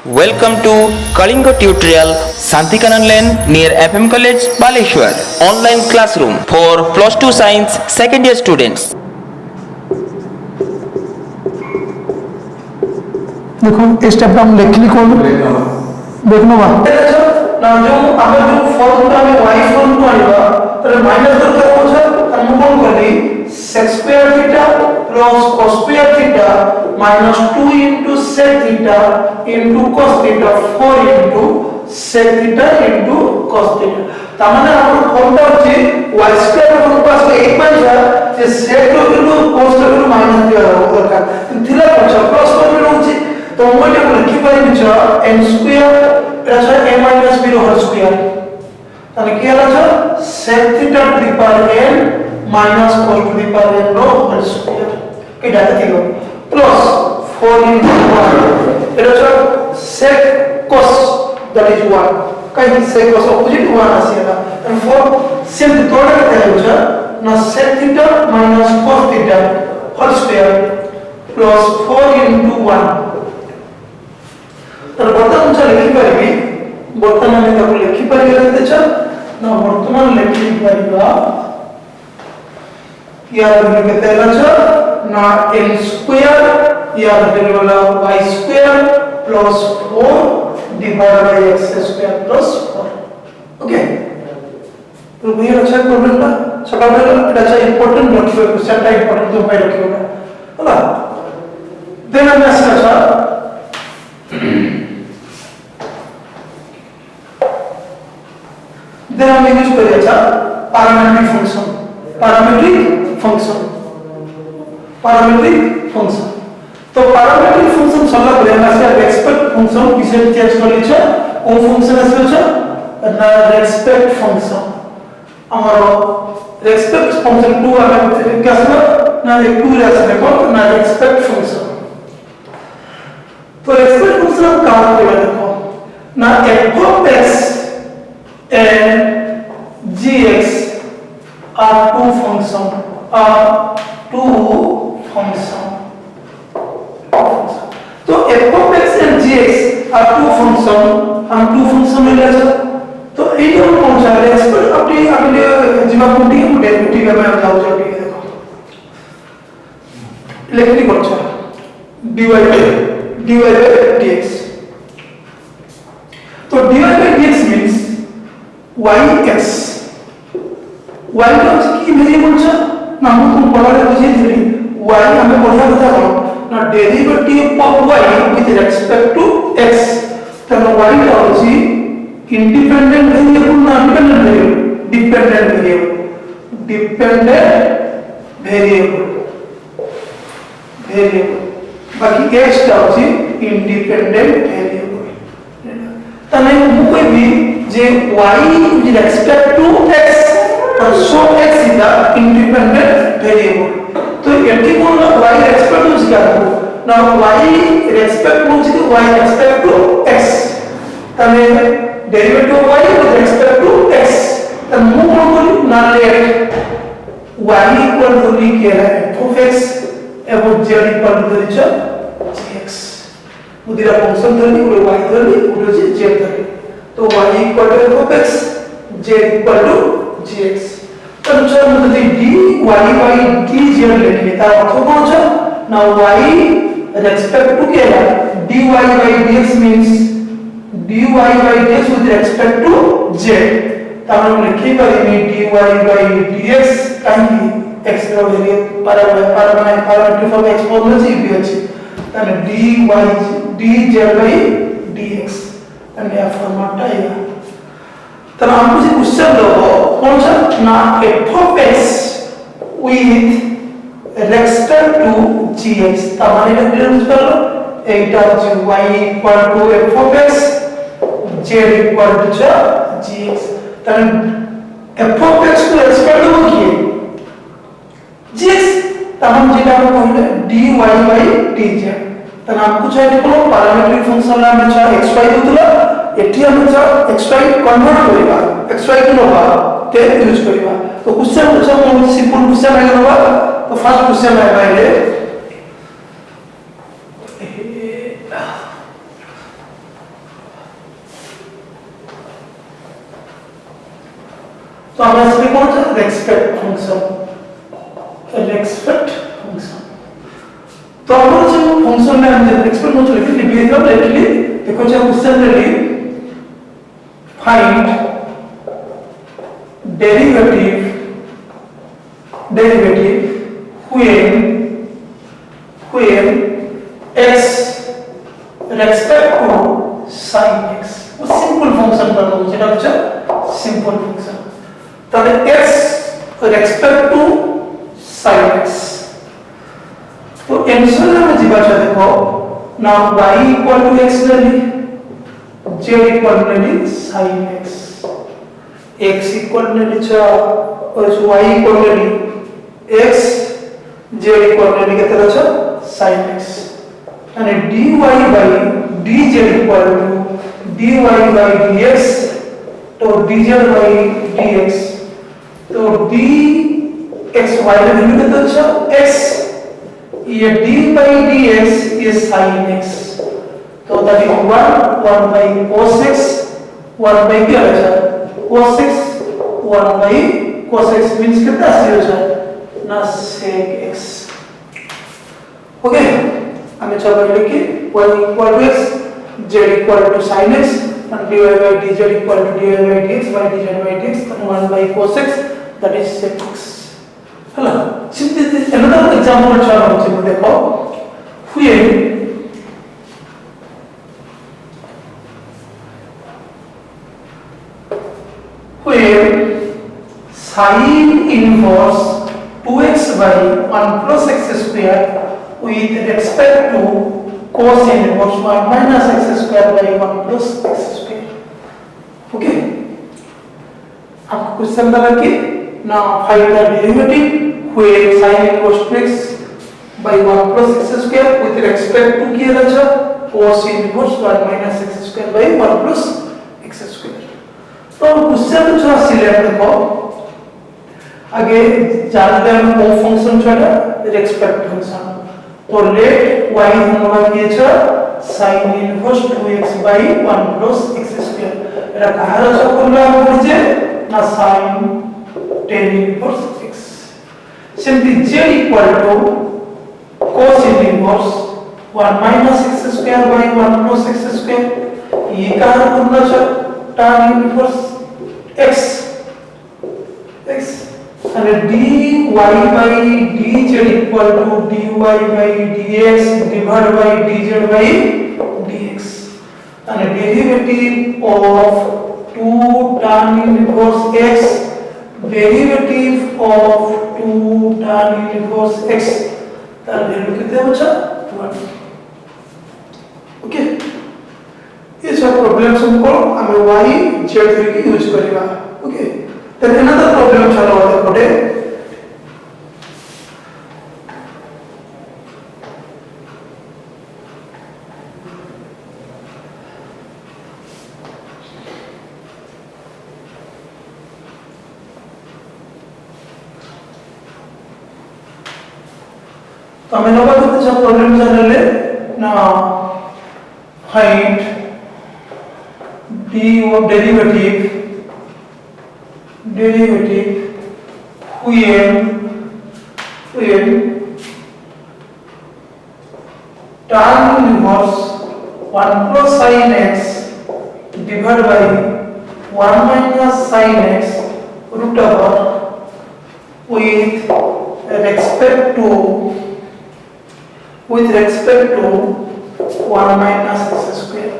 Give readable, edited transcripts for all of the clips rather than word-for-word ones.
Welcome to Kalinga Tutorial Santikanan Lane near FM College, Baleshwar. Online classroom for plus 2 science second year students. देखो इस step हम लिखली कौन देखनो बा ना जो आगे जो फॉर्मूला में y फॉर्म को आइबा तर माइनस करके हो छ हम कौन करली sec square theta plus cos square theta minus 2 into sec theta into cos theta 4 into sec theta into cos theta तामाने आपण फॉर्मूला अछि y स्क्वायर को पास में एक बार जे sec रो बिंदु cos रो बिंदु माइनस दिया दरकार थिला पछ प्लस को बिंदु अछि तो मोटे लिखि पारि छ n स्क्वायर अच्छा a minus b whole square ताने की आला छ sec theta to the power n minus cos to the power n रो whole square के डाटा थिगो plus 4 into 1 एटा छ sec cos that is 1 काई sec cos opposite 1 आसीला and 4 सेम तोडा के थायो छ ना sec theta minus cos theta whole square plus 4 into 1 तर वर्तमान छ लिखि परिबी वर्तमान में ताको लिखि परिबा रहते छ ना वर्तमान लिखि परिबा या बने केते ला छ ना n स्क्वायर या बने वाला y square plus 4 divide by x square plus 4 okay तो भैया अच्छा प्रॉब्लम का छोटा बड़ा এটা छ इंपोर्टेंट रखियो क्वेश्चन टा इंपोर्टेंट तो मैं रखियो होला देन हम ऐसा then हम यूज करिया था पैरामीट्रिक फंक्शन तो पैरामीट्रिक फंक्शन सरला परे हम से रेस्पेक्ट फंक्शन किसे चेंज करली छ ओ फंक्शन आसे छ ना रेस्पेक्ट फंक्शन हमरो रेस्पेक्ट फंक्शन 2 हमें कैसे ना 2 रेस्पेक्ट को ना रेस्पेक्ट फंक्शन तो रेस्पेक्ट फंक्शन का क्या देखो ना f of x and gx are two function तो f of x and gx are two function हम two function ले लेते तो ये हम कौन सा रेस्पेक्ट अपनी अपने जीवा कुटी हम डेरिवेटिव में हम जाओ जाओ देखो इलेक्ट्रिक कौन सा dy by dx तो dy by dx means yx y की वेरिएबल छ ना हम तुम पढ़ा बुझे थी y हमें बढ़िया बता करो ना derivative of y with respect to x तब y का होची इंडिपेंडेंट वेरिएबल ना डिपेंडेंट वेरिएबल बाकी x का होची इंडिपेंडेंट वेरिएबल तने मु कोई भी जे y with respect to x so x is the independent variable तो एठी कोन y respect to क्या ना y respect to y respect to x तने derivative of y with respect to x तब मु कोन बोली ना ले y इक्वल टू लिखे है f of x एवं z इक्वल टू gx मुदिरा फंक्शन धरनी और y धरनी और z धरनी तो y equal to f of x z equal to gx तो चलो मतलब dy by dz लेंगे तार अर्थ कौन सा ना y respect to क्या है dy by dx means dy by dx with respect to z तब हम लिखी करेंगे dy by dx कहीं x रो लेंगे पैरामीटर फॉर्म x फॉर्मूला से भी अच्छी तब dz by dx and या फॉर्मेट आएगा तब हमको से क्वेश्चन दो कौन सा ना f of x with respect to gx तब हमारे लिए डिफरेंस कर लो एक जो y equal to f of x z equal to gx तब f of x को respect to किए gx तब हम जेटा को कहले dy by dz तब हमको चाहिए कोनो पैरामीट्रिक फंक्शन ला में छ xy होतला एठी हम छ xy कन्वर्ट करिबा xy को नबा ते यूज करिबा तो क्वेश्चन छ हम सिंपल क्वेश्चन आइले नबा तो फर्स्ट क्वेश्चन आइले तो আমরা আসলে কোন রেসপেক্ট ফাংশন রেসপেক্ট ফাংশন तो আমরা যে ফাংশন নাম যে রেসপেক্ট মত লিখি বিহেভিয়ার লিখলি দেখো যে question ready find derivative when x respect to sin x वो सिंपल फंक्शन का नाम যেটা হচ্ছে सिंपल फंक्शन তাহলে x respect to sin x तो आंसर में जी बात देखो ना y equal to x ले z equal to sin x x equal to और y equal to x z equal to कितना अच्छा sin x and dy by dz equal to dy by dx तो dz by dx तो dx y का value कितना अच्छा x ये d by dx ये sin x तो that is 1 by cos x 1 by क्या अच्छा cos x 1 by cos x means कितना सी हो जाए ना sec x ओके हमें चलो लिखिए y equal to x z equal to sin x and dy by dz equal to dy by dx by dz by dx and 1 by cos x that is sec x hello simply another example चलो हम देखो when sin inverse 2x by 1 plus x square with respect to cos inverse 1 minus x square by 1 plus x square okay आपको question लगा कि now find the derivative when sin inverse 2x by 1 plus x square with respect to क्या रहा cos inverse 1 minus x square by 1 plus x square तो उससे तो थोड़ा select देखो आगे जानते हैं वो फंक्शन छोड़ा रेस्पेक्ट फंक्शन तो लेट y हमारा क्या था sin inverse 2x by 1 plus x square era कहाँ रहा करना मुझे ना sin tan inverse x simply z equal to cos inverse 1 minus x square by 1 plus x square ये कहाँ करना था tan inverse x and dy by dz equal to dy by dx divided by dz by dx and derivative of 2 tan inverse x derivative of 2 tan inverse x तार value कितने बचा 1 okay ये सब problems हमको हमें y z की use करेगा okay then another problem चलो आते पड़े तो हमें लोग कहते हैं प्रॉब्लम चल रहे ना find d of derivative when tan inverse 1 plus sin x divided by 1 minus sin x root over with respect to 1 minus x square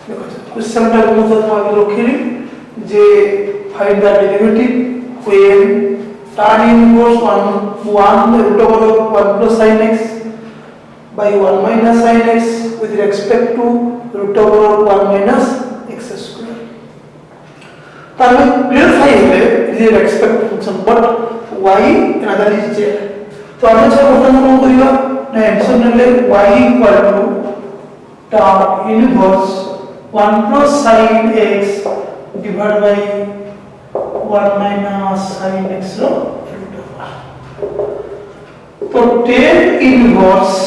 देखो क्वेश्चन का मतलब आगे रखिली जे find the derivative when tan inverse 1 root over 1 plus sin x by 1 minus sin x with respect to root over 1 minus x square तो हमें clarify है ये respect function but y another is z तो हमें क्या करना होगा ना आंसर ले y equal to tan inverse 1 plus sin x divided by 1 minus sin x root over तो tan inverse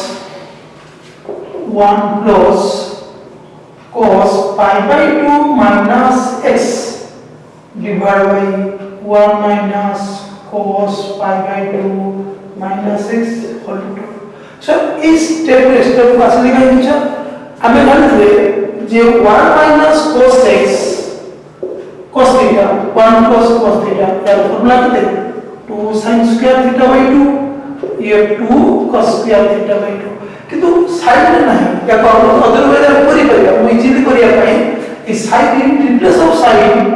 1 plus cos pi by 2 minus x divided by 1 minus cos pi by 2 minus x whole to so इस step को असली का हिस्सा हमें जानते हैं जो 1 minus cos x cos theta 1 plus cos theta यार फॉर्मूला कितने 2 sin square theta by 2 ये 2 cos square theta by 2 किंतु साइड में नहीं या कौन अदर वे रे पूरी करिया वो इजीली करिया पाए इस side in place of sine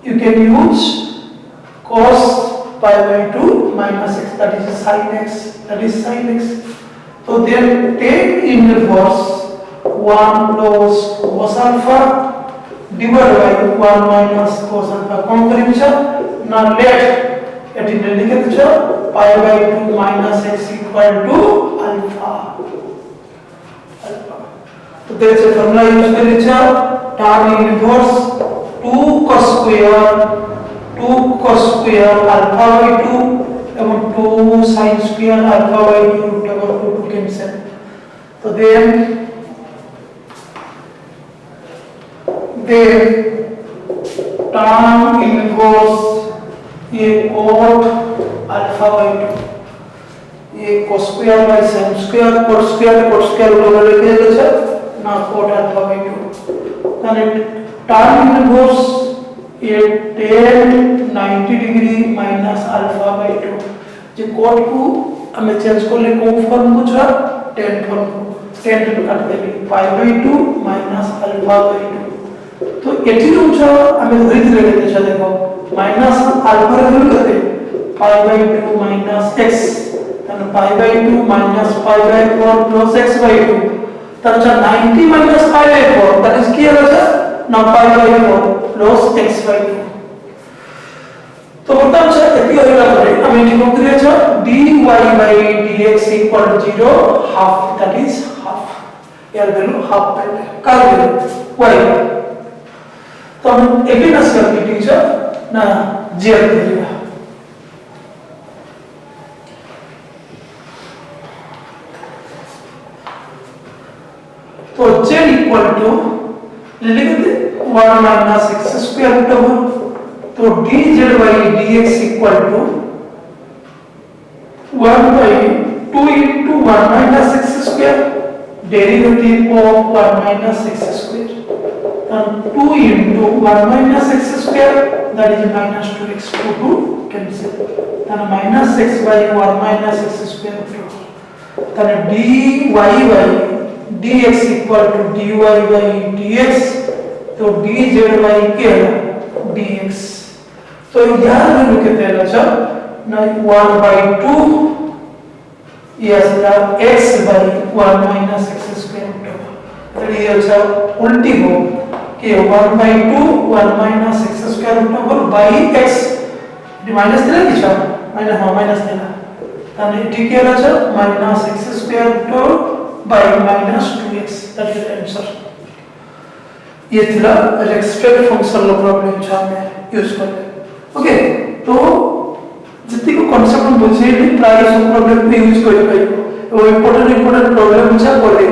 you can use cos pi by 2 minus x that is sin x so then take inverse 1 plus cos alpha divided by 1 minus cos alpha कौन करेंगे sir now let it in लिखे तो sir pi by 2 minus x equal to alpha तो there is a formula use करेंगे sir tan inverse 2 cos square alpha by 2 एवं 2 sin square alpha by 2 root over 2 to cancel so then tan inverse ये cot alpha by 2 ये cos square by sin square cot square root over लेके जाते हैं ना cot alpha by 2 then tan inverse ये tan 90 degree minus alpha by 2 जो cot को हमें चेंज कर ले कौन फॉर्म को छा tan फॉर्म को tan to काट देंगे pi by 2 minus alpha by 2 तो एटी रूम छा हमें धीरे धीरे लेते चले देखो minus alpha रे धीरे करते pi by 2 minus x तब pi by 2 minus pi by 4 plus x by 2 तब छा 90 minus pi by 4 that is क्या होगा now pi by 4 plus x by 2 तो मतलब सर एती होगा करे हमें ठीक हो गया छ dy by dx equal to 0 half that is half यार वैल्यू हाफ पे का वैल्यू y तो हम एक ही नस्ल की टीचर ना z देगा तो z equal to लिख दे 1 minus x square root over तो dz by dx equal to 1 by 2 into 1 minus x square derivative of 1 minus x square and 2 into 1 minus x square that is minus 2x 2 cancel then minus x by 1 minus x square then dy by dx equal to dy by dx तो dz by क्या dx तो यहाँ में लोग कहते हैं अच्छा ना 1 by 2 yes ना x by 1 minus x square तो ये अच्छा उल्टी हो कि 1 by 2 1 minus x square root over by x ये माइनस देना किसा माइनस हाँ माइनस देना ताने ठीक है अच्छा minus x square root over by minus 2x that is the answer ये थोड़ा रेस्ट्रिक्ट फंक्शन लो प्रॉब्लम छामे यूज करते ओके तो जितनी को कांसेप्ट हम बुझे ली प्राय सब प्रॉब्लम पे यूज कर पाइबो वो इंपोर्टेंट प्रॉब्लम छा कर दे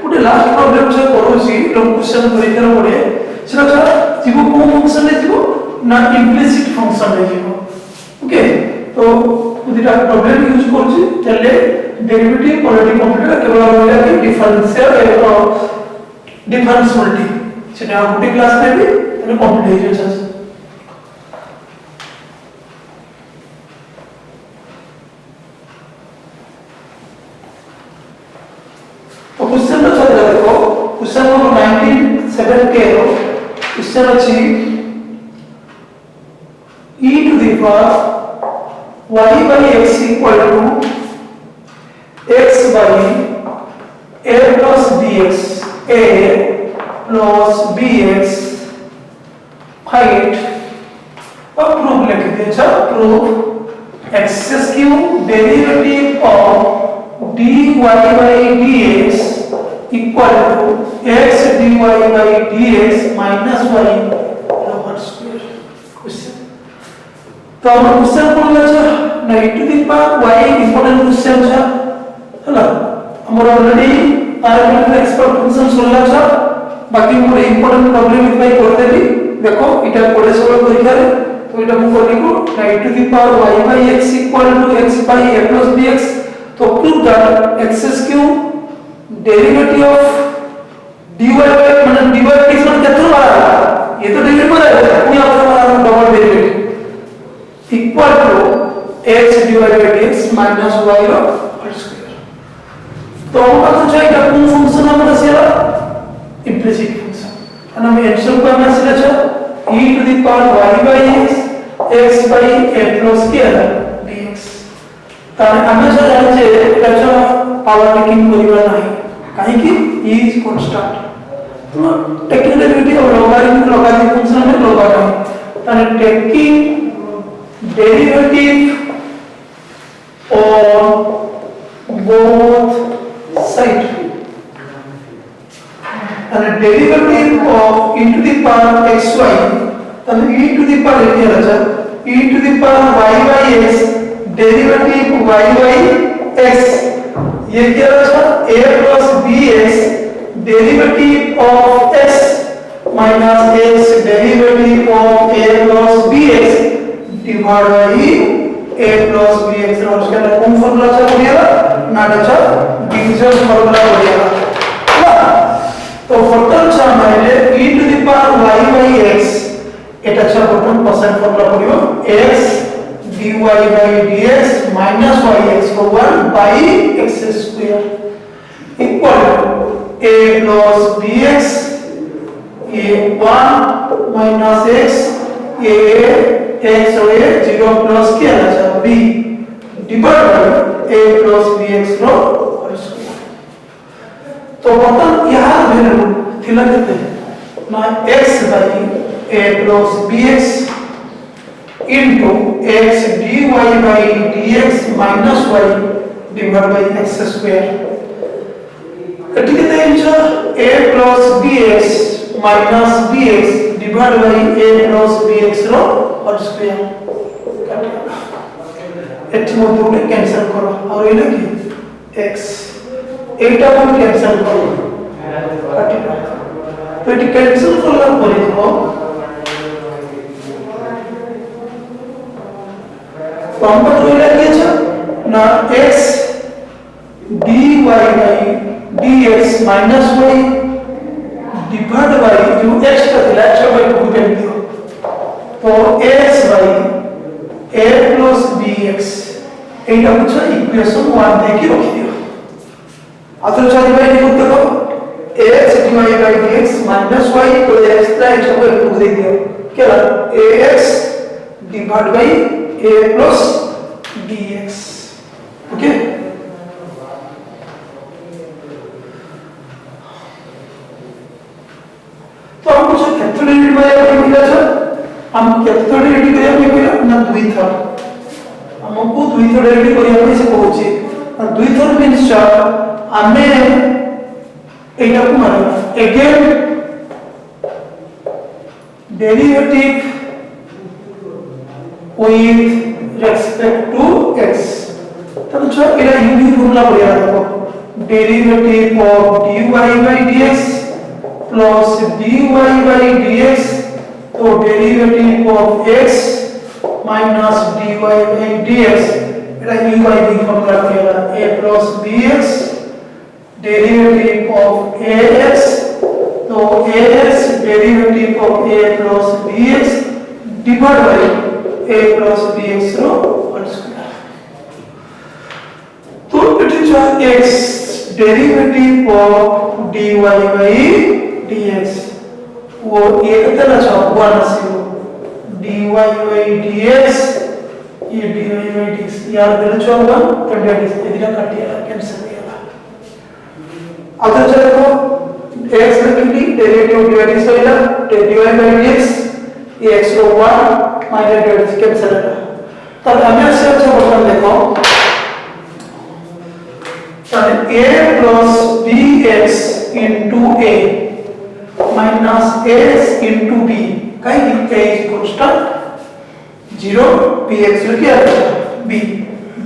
गुटे लास्ट प्रॉब्लम छा करोसी लोग क्वेश्चन परीक्षा पड़े सेटा छा जीवो को फंक्शन ले जीवो ना इम्प्लिसिट फंक्शन ले जीवो ओके तो दुटा प्रॉब्लम यूज करछि तले डेरिवेटिव क्वालिटी कंप्यूटर केवल होला कि डिफरेंशियल एवं डिफरेंशियलिटी सेटा गुटे क्लास में भी तने कंप्लीट हो जाए तो क्वेश्चन में चल रहा देखो क्वेश्चन नंबर 197 के हो क्वेश्चन अछि e to the power y by x equal to x by a plus bx a plus bx find और प्रूफ लिख दे अच्छा proof x cube derivative of dy by dx equal to x dy by dx minus y over square question तो हम question पढ़ लेछा ना e to the power y important question छा हला हमर ऑलरेडी तार एक्सपर्ट फंक्शन सुनला छा बाकी मोर इंपोर्टेंट प्रॉब्लम इतना ही कर देली देखो এটা পড়ে সবাই পরীক্ষারে তো এটা মু করিব না e to the power y by x equal to x by a plus bx तो prove that x cube derivative of dy by মানে dy by dx মানে कितना बड़ा ये तो डेरिवेटिव बड़ा है अपने आप से बड़ा double derivative equal to x divided by dx minus y रो होल स्क्वायर तो हम पास चाहिए क्या कौन फंक्शन हमारा सेला implicit function અને અમે એક્શન પર અમે સિલે છે e to the power y by x by a plus square dx তাহলে আমরা যা জানি যে এটা হচ্ছে পাওয়ার টেকিং করিবা নাই কারণ কি e is constant তো টেকিং ডেরিভেটিভ অফ লগারিথম ফাংশন में লগারিথম তাহলে taking derivative on both sides and derivative of e to the power xy then e to the power लिखिए राजा e to the power y by x derivative y by x ये क्या राजा a plus bx derivative of x minus x derivative of a plus bx divided by a plus bx और उसके अंदर कौन formula चल पड़ेगा ना राजा डिवीजन फॉर्मूला पड़ेगा तो फॉर्मूला छ हमारे e to the power y by x এটা छ প্রথম পার্সেন্ট ফর্মুলা পড়িও x dy by dx minus yx को 1 by x square equal a plus bx a 1 minus x a x और a 0 plus क्या है b divided by a plus bx रो whole square तो मतलब यहाँ वैल्यू थिला देते हैं ना x by a plus bx into x dy by dx minus y divided by x square ठीक है तो a plus bx minus bx divided by a plus bx रो होल स्क्वायर एट मध्य कैंसिल करो और ये ना कि x एटा को कैंसिल करो काटिना तो ये कैंसिल करला परे देखो तो हम पर ये क्या छ ना x dy by dx minus y divided by जो x का दिला छ by 2 कर दियो तो x by a plus bx एटा कुछ इक्वेशन 1 देखि रखि दियो अथवा चाहे भाई लिखो देखो x dy by dx minus y को x का x को 2 दे दियो क्या ax divided by a plus dx okay तो हम कुछ कैपिटल डेरिवेटिव वाला मिला था हम कैपिटल डेरिवेटिव करिया के कोइला ना द्विथर हमको द्विथर डेरिवेटिव करिया पे से कहूची द्विथर मींस हमें एटा को मानना again derivative with respect to x तब जो एटा यूवी फॉर्मूला पड़ेगा देखो derivative of dy by dx plus dy by dx तो derivative of x minus dy by dx एटा uy भी फॉर्मूला पड़ेगा a plus bx derivative of ax तो ax derivative of a plus bx divided by a plus bx रो whole square तो it is x derivative of dy by dx वो ये कितना छ 1 से dy by dx ये dy by dx यार देले छ 1 तो डेट इज इधर काटिया कैंसिल हो गया अब चलो x रखी डेरिवेटिव dy by dx होइला dy by dx ये x रो 1 माइनस डेट कैंसिल है तब हमें से अच्छा क्वेश्चन देखो तब a plus bx into a minus x into b कहीं a is constant 0 bx रो क्या है b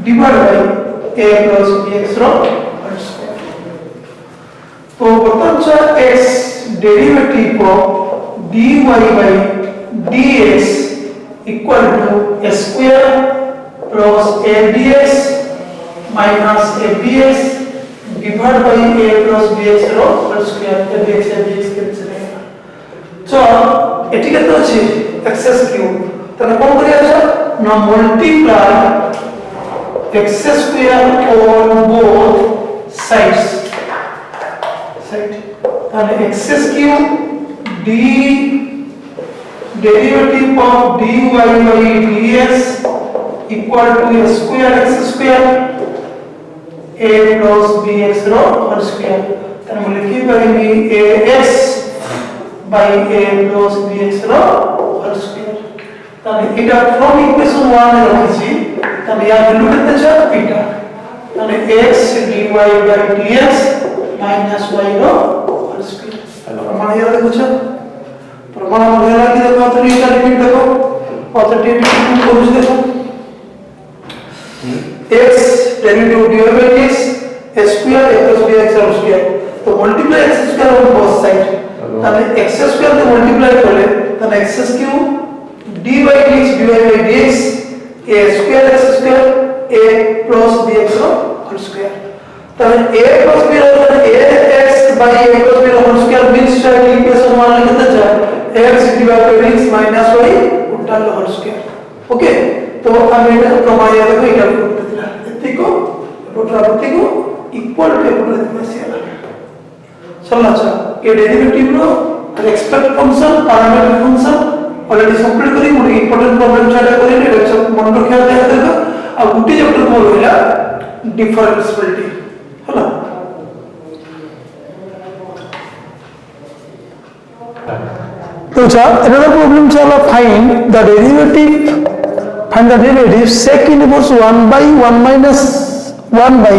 divided by a plus bx रो होल स्क्वायर तो बताओ x derivative of dy by dx equal to a square plus a dx minus a bx divided by a plus bx रो whole square a bx cancel होगा तो eighty केते अछि x cube तने कोन करिया छ ना multiply x square on both sides ताने x cube d derivative of dy by dx equal to a square x square a plus bx रो whole square ताने हम लिखि परिबी ax by a plus bx रो whole square ताने एटा from equation 1 रे रखिछि ताने या वैल्यू केते छ eta ताने x dy by dx minus y row whole square प्रमाण याद देखो छ प्रमाण वगैरह की देखो तो eta लिमिट देखो पॉजिटिव लिमिट को यूज देखो x derivative dy by dx a square a plus bx whole square तो multiply x square on both side ताने x square को मल्टीप्लाई करले ताने x cube dy by dx a square x square a plus bx whole square ताने a plus b ax by a plus b whole square means that equation 1 लिखते जा x divided by dx minus y total whole square okay तो हम এটা প্রমাণ याद को এটা করতে দিলা এতিকো প্রোট্রাপতিকো ইকুয়াল টু প্রোট্রাপতিকো चलना अच्छा ये डेरिवेटिव रो expect function parameter function already complete करी मोर इंपोर्टेंट प्रॉब्लम छाडा करी एटा सब मन रखिया दे देखो आ गुटी चैप्टर मोर होइला डिफरेंशिएबिलिटी होला तो अच्छा another problem चला find the derivative sec inverse 1 by 1 minus 1 by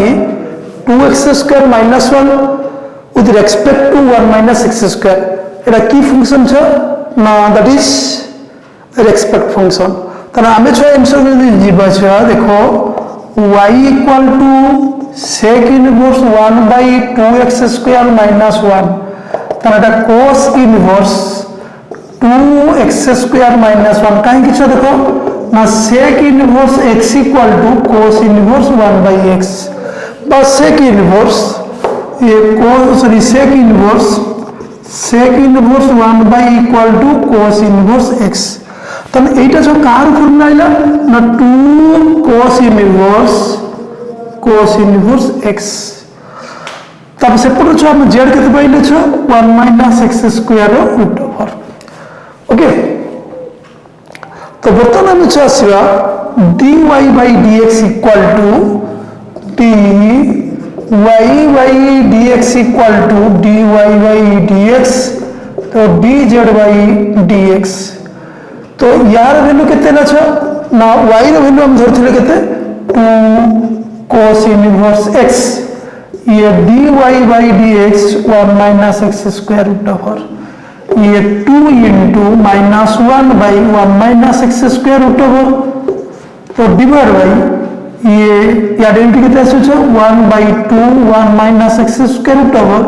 2x square minus 1 with respect to 1 minus x square এটা কি ফাংশন छ না that is respect function তাহলে আমি छ आंसर যদি জিবা छ দেখো y equal to sec inverse 1 by 2x square minus 1 তাহলে এটা cos inverse 2x square minus 1 কাই কিছু দেখো না sec inverse x equal to cos inverse 1 by x বা sec inverse ये sorry sec inverse 1 by equal to cos inverse x তাহলে এইটা যে কার ফর্মুলা আইলা না 2 cos inverse x तब सेपटे छ हम z केते पाइले छ 1 minus x square root over okay तो बर्तमान हम छ आसीबा dy by dx equal to d y by dx equal to dy by dx तो dz by dx तो यार वैल्यू केते ना छ ना y रो वैल्यू हम धरथिले केते 2 cos inverse x ये dy by dx 1 minus x square root over ये 2 into minus 1 by 1 minus x square root over तो डिवाइड बाय ये या डेरिवेटिव कितना सोचो 1 by 2 1 minus x square root over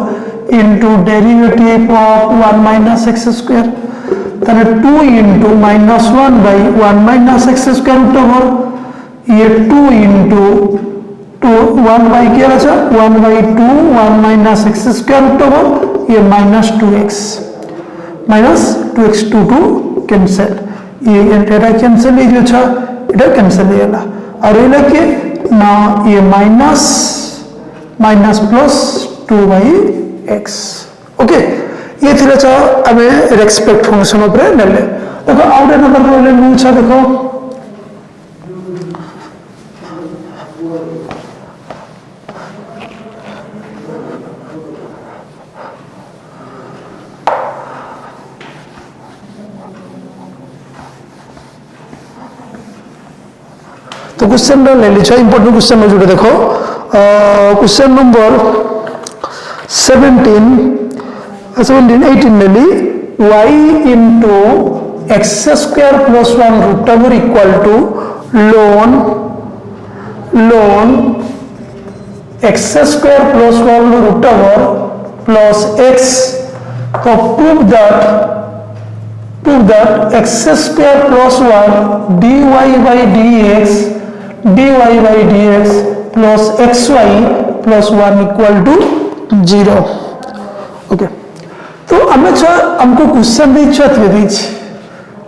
into derivative of 1 minus x square ताने 2 into minus 1 by 1 minus x square root over ये 2 into 1 by क्या रहा 1 by 2 1 minus x square root over ये minus 2x 2 cancel ये एटा cancel ये जो था एटा cancel होगा और ये लगे ना ये minus plus 2 by x okay ये थिला छ अबे रेस्पेक्ट फंक्शन ऊपर नेले देखो आउट अनदर प्रॉब्लम नु छ देखो तो क्वेश्चन ले लीजिए इंपोर्टेंट क्वेश्चन में जुड़े देखो क्वेश्चन नंबर 18 ले ली y into x square plus 1 root over equal to ln x square plus 1 root over plus x तो prove that prove that x square plus 1 dy by dx plus xy plus 1 equal to 0. Okay तो आमे छ हमको question दी छ दे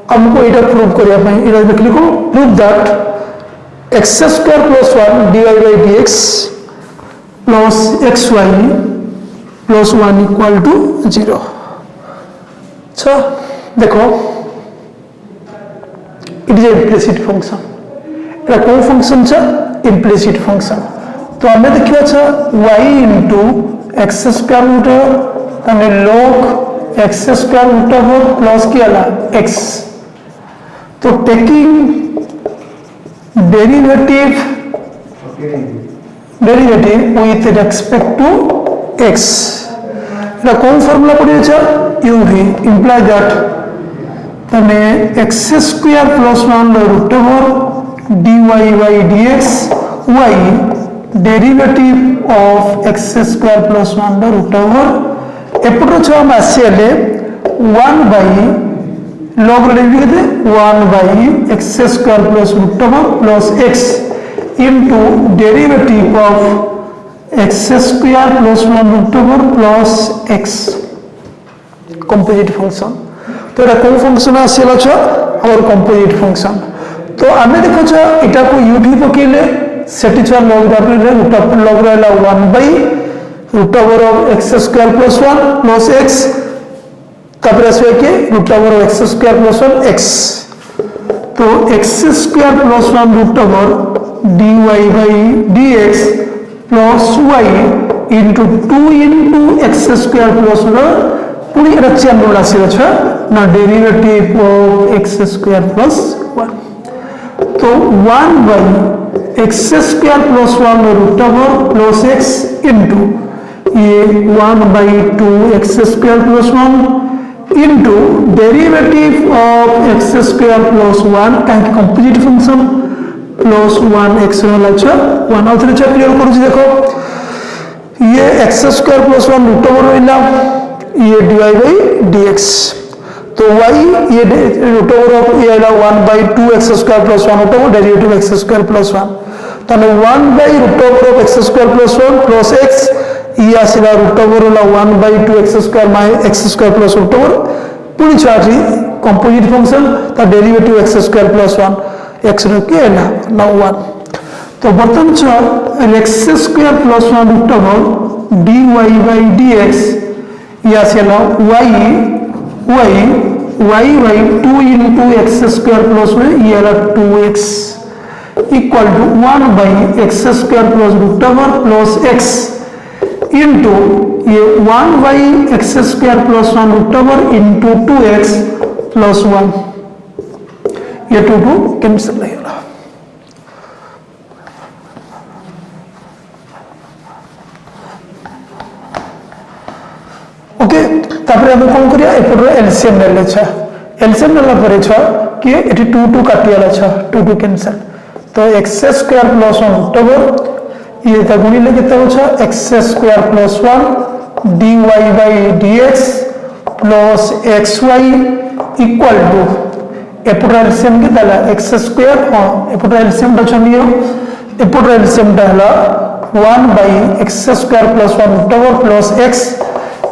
हमको एटा prove करिया पई एटा लिख लिखो prove that x square plus 1 dy by dx plus xy plus 1 equal to 0. अच्छा देखो इट इज इम्प्लिसिट फंक्शन एटा कौन फंक्शन छ इम्प्लिसिट फंक्शन तो हमें देखियो छ y into x square root तने log x square root over plus क्या ला x तो taking derivative with respect to x एटा कौन फार्मूला पढ़िए छ uv imply that तने x square plus 1 root over dy by dx y derivative of x square plus 1 root over एपटो छ हम आसीले 1 by log derivative 1 by x square plus root over plus x into derivative of x square plus 1 root over plus x composite function तो एटा कोन function आसीला छ और composite function तो आमे देखो छ एटा को uv पकेले सेटी छ log derivative root over log रहला 1 by root over of x square plus 1 plus x तापर आसे के root over of x square plus 1 x तो x square plus 1 root over dy by dx plus y into 2 into x square plus 1 पूरी रचना rule आसी छ ना derivative of x square plus 1 तो 1 by x square plus 1 root over plus x into ये 1 by 2 x square plus 1 into derivative of x square plus 1 kind composite function plus 1 x वाला छ 1 और थोड़ा क्लियर करू देखो ये x square plus 1 root over होइला ये dy by dx तो y ये root over of ये वाला 1 by 2 x square plus 1 root over derivative x square plus 1 तो 1 by root over of x square plus 1 plus x ये आसीला root over वाला 1 by 2 x square minus x square plus root over पूरी चार्जी composite function ता derivative x square plus 1 x रो के ना ना 1 तो बर्तन छ x square plus 1 root over dy by dx ये आसीला y by 2 into x square plus 1 ये वाला 2x equal to 1 by x square plus root over plus x into ये 1 by x square plus 1 root over into 2x plus 1 ये 2 cancel नहीं होगा okay तापर हम कोन करिया एपटर एलसीएम ले छ एलसीएम ले परे छ कि एटी 2 काटियाला छ 2 कैंसिल तो x square plus 1 root over ये ता गुणिले केते हो छ x square plus 1 dy by dx plus xy equal to after LCM के दला x square हां एपटर एलसीएम द छनियो एपटर एलसीएम दला 1 by x square plus 1 root over plus x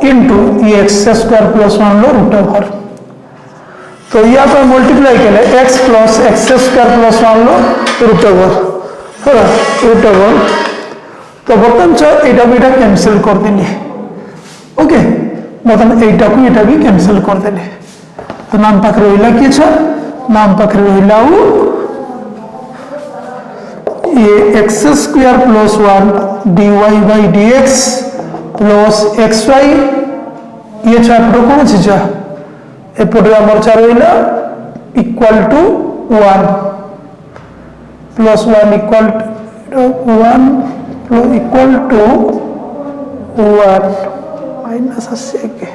into ये x square plus 1 लो root over तो यहाँ पर मल्टीप्लाई केले x plus x square plus 1 लो root over होला root over तो बर्तन छ एटा बीटा कैंसिल कर देनी ओके मतलब एटा को एटा भी कैंसिल कर देनी तो नाम पाखरे होइला कि छ नाम पाखरे होइला ये x square plus 1 dy by dx plus xy ये छ एपटो कोन छ जा एपटो हमर छ होइला equal to 1 plus 1 equal to 1 equal to 1 minus aseke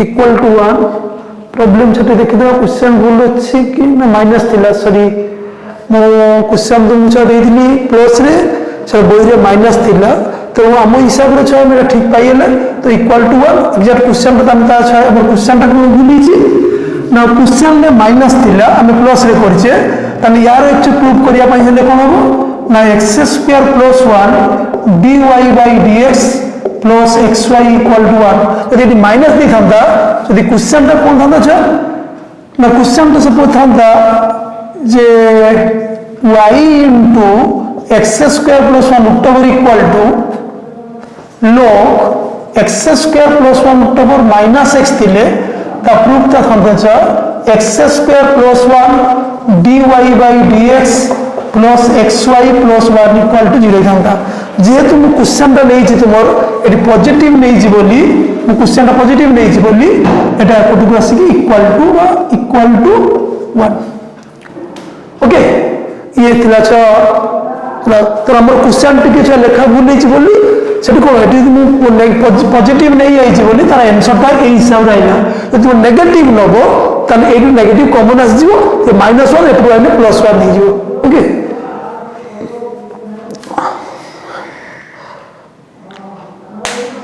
equal to 1 problem छते देखि दो क्वेश्चन भूल अछि कि ना माइनस थिला सॉरी मो क्वेश्चन तुम छ दे दिली प्लस रे छ बोई रे माइनस थिला तो आम हिसाब से छः मेरा ठीक पाइले तो इक्वाल टू 1 एक्जाक्ट क्वेश्चन ता छः क्वेश्चन टाक भूली ना क्वेश्चन में माइनस थिला आम प्लस रे करछे ताने यार एक्चुअली प्रूव करिया पई हेले कोन हो ना x square plus 1 dy by dx plus xy equal to 1 यदि माइनस दी थांदा यदि क्वेश्चन टा कोन थांदा छ ना क्वेश्चन तो सपोज थांदा जे y into x square plus 1 over equal to log x square plus 1 over minus x थिले ता प्रूफ ता थांदा छ x square plus 1 dy by dx plus xy plus 1 equal to 0 थांदा जेहेतु मु क्वेश्चन टा नै छि तुमर एटी पॉजिटिव नै छि बोली मु क्वेश्चन टा पॉजिटिव नै छि बोली एटा कोटु आसी कि इक्वल टू 1 ओके ये थिला छ तो हमर क्वेश्चन टिके छ लेखा भूल नै छि बोली सेठी को एटी मु पॉजिटिव नै आइ छि बोली तार आंसर टा ए हिसाब राइला यदि तुम नेगेटिव नबो तने एटी नेगेटिव कॉमन आसी जिवो तो -1 एपु आने +1 नै जिवो